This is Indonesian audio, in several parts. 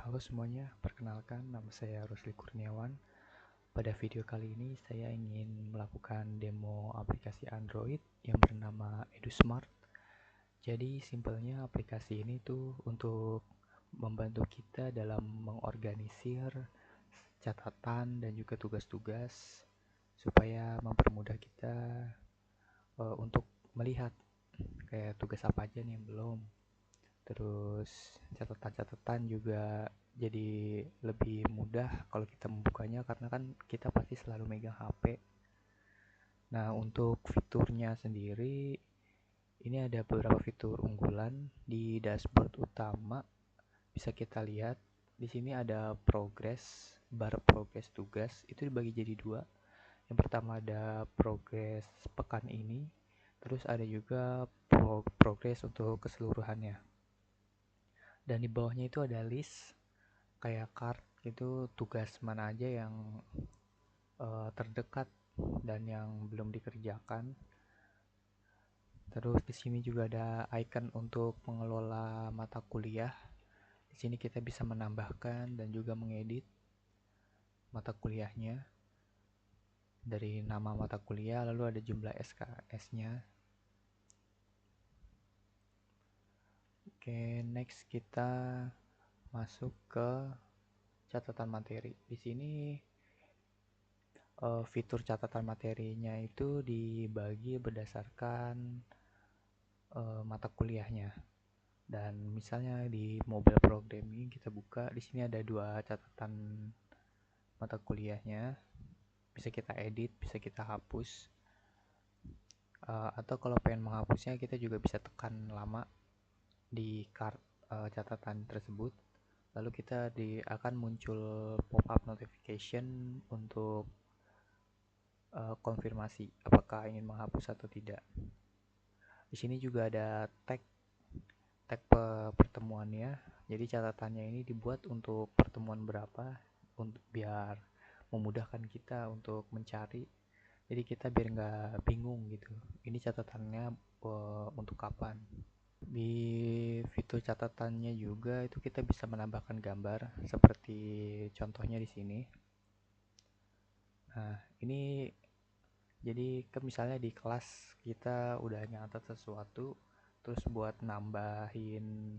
Halo semuanya, perkenalkan nama saya Rusli Kurniawan. Pada video kali ini saya ingin melakukan demo aplikasi Android yang bernama EduSmart. Jadi simpelnya aplikasi ini tuh untuk membantu kita dalam mengorganisir catatan dan juga tugas-tugas supaya mempermudah kita untuk melihat kayak tugas apa aja nih yang belum. Terus catatan-catatan juga jadi lebih mudah kalau kita membukanya karena kan kita pasti selalu megang HP. Nah, untuk fiturnya sendiri ini ada beberapa fitur unggulan di dashboard utama. Bisa kita lihat di sini ada bar progress tugas itu dibagi jadi dua. Yang pertama ada progress pekan ini, terus ada juga progress untuk keseluruhannya. Dan di bawahnya itu ada list kayak card gitu, tugas mana aja yang terdekat dan yang belum dikerjakan. Terus di sini juga ada icon untuk mengelola mata kuliah. Di sini kita bisa menambahkan dan juga mengedit mata kuliahnya dari nama mata kuliah, lalu ada jumlah SKS-nya. Oke, next kita masuk ke catatan materi. Di sini fitur catatan materinya itu dibagi berdasarkan mata kuliahnya. Dan misalnya di mobile programming kita buka, di sini ada dua catatan mata kuliahnya. Bisa kita edit, bisa kita hapus. Atau kalau pengen menghapusnya kita juga bisa tekan lama di catatan tersebut. Lalu kita akan muncul pop-up notification untuk konfirmasi apakah ingin menghapus atau tidak. Di sini juga ada tag pertemuannya. Jadi catatannya ini dibuat untuk pertemuan berapa, untuk biar memudahkan kita untuk mencari. Jadi kita biar nggak bingung gitu. Ini catatannya untuk kapan. Di fitur catatannya juga itu kita bisa menambahkan gambar seperti contohnya di sini. Nah, ini jadi misalnya di kelas kita udah nyatat sesuatu, terus buat nambahin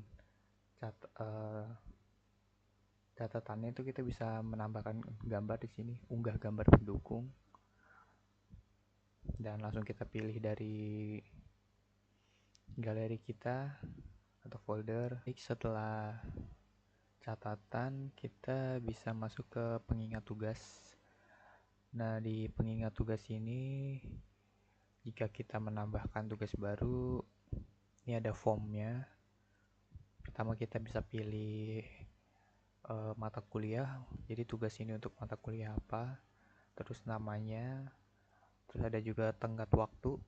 catatannya itu kita bisa menambahkan gambar di sini, unggah gambar pendukung, dan langsung kita pilih dari galeri kita atau folder. Setelah catatan kita bisa masuk ke pengingat tugas. Nah, di pengingat tugas ini jika kita menambahkan tugas baru, ini ada formnya. Pertama kita bisa pilih mata kuliah, jadi tugas ini untuk mata kuliah apa, terus namanya, terus ada juga tenggat waktu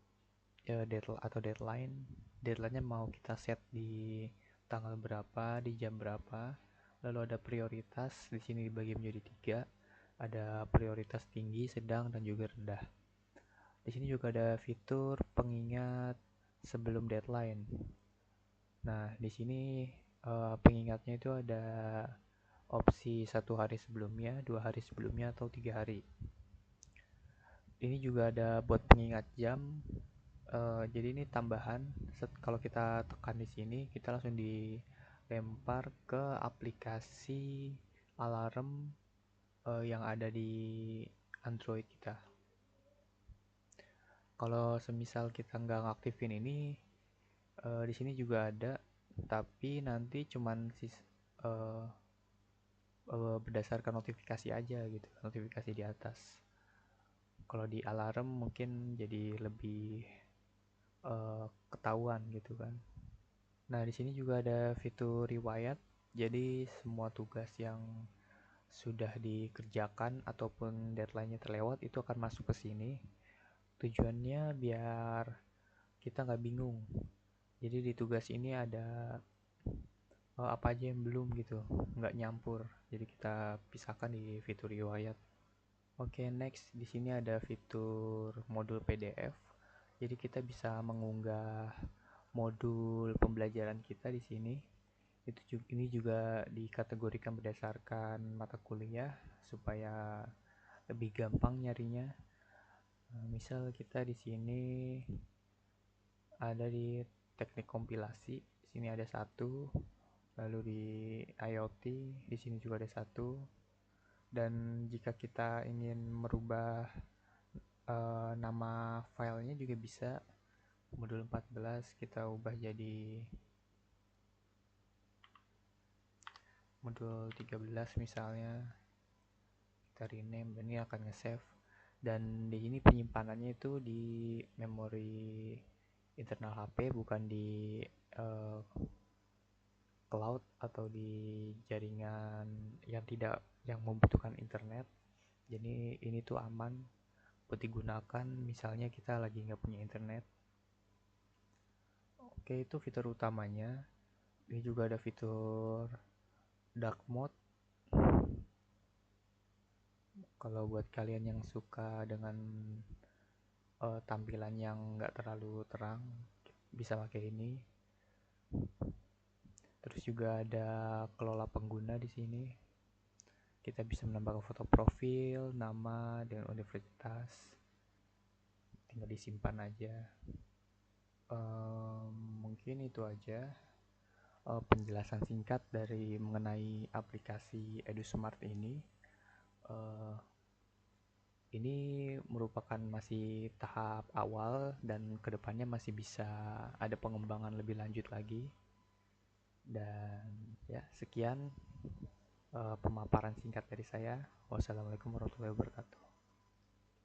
atau deadline-nya mau kita set di tanggal berapa, di jam berapa. Lalu ada prioritas, di sini dibagi menjadi 3, ada prioritas tinggi, sedang, dan juga rendah. Di sini juga ada fitur pengingat sebelum deadline. Nah, di sini pengingatnya itu ada opsi 1 hari sebelumnya, 2 hari sebelumnya, atau 3 hari. Ini juga ada buat pengingat jam. Jadi ini tambahan. Kalau kita tekan di sini, kita langsung dilempar ke aplikasi alarm yang ada di Android kita. Kalau semisal kita nggak ngaktifin ini, di sini juga ada, tapi nanti cuman berdasarkan notifikasi aja gitu, notifikasi di atas. Kalau di alarm mungkin jadi lebih ketahuan gitu kan. Nah, di sini juga ada fitur riwayat. Jadi semua tugas yang sudah dikerjakan ataupun deadline-nya terlewat itu akan masuk ke sini. Tujuannya biar kita nggak bingung. Jadi di tugas ini ada apa aja yang belum gitu, nggak nyampur. Jadi kita pisahkan di fitur riwayat. Oke, next di sini ada fitur modul PDF. Jadi kita bisa mengunggah modul pembelajaran kita di sini. Ini juga dikategorikan berdasarkan mata kuliah supaya lebih gampang nyarinya. Misal kita di sini ada di teknik kompilasi, di sini ada satu, lalu di IoT di sini juga ada satu. Dan jika kita ingin merubah nama filenya juga bisa. Modul 14 kita ubah jadi modul 13 misalnya, kita rename dan ini akan nge-save. Dan di sini penyimpanannya itu di memori internal HP, bukan di cloud atau di jaringan yang membutuhkan internet. Jadi ini tuh aman buat digunakan misalnya kita lagi nggak punya internet. Oke, itu fitur utamanya. Ini juga ada fitur dark mode. Kalau buat kalian yang suka dengan tampilan yang nggak terlalu terang, bisa pakai ini. Terus juga ada kelola pengguna di sini. Kita bisa menambahkan foto profil, nama, dan universitas. Tinggal disimpan aja. Mungkin itu aja penjelasan singkat dari mengenai aplikasi EduSmart ini. Ini merupakan masih tahap awal dan kedepannya masih bisa ada pengembangan lebih lanjut lagi. Dan ya, sekian pemaparan singkat dari saya. Wassalamualaikum warahmatullahi wabarakatuh.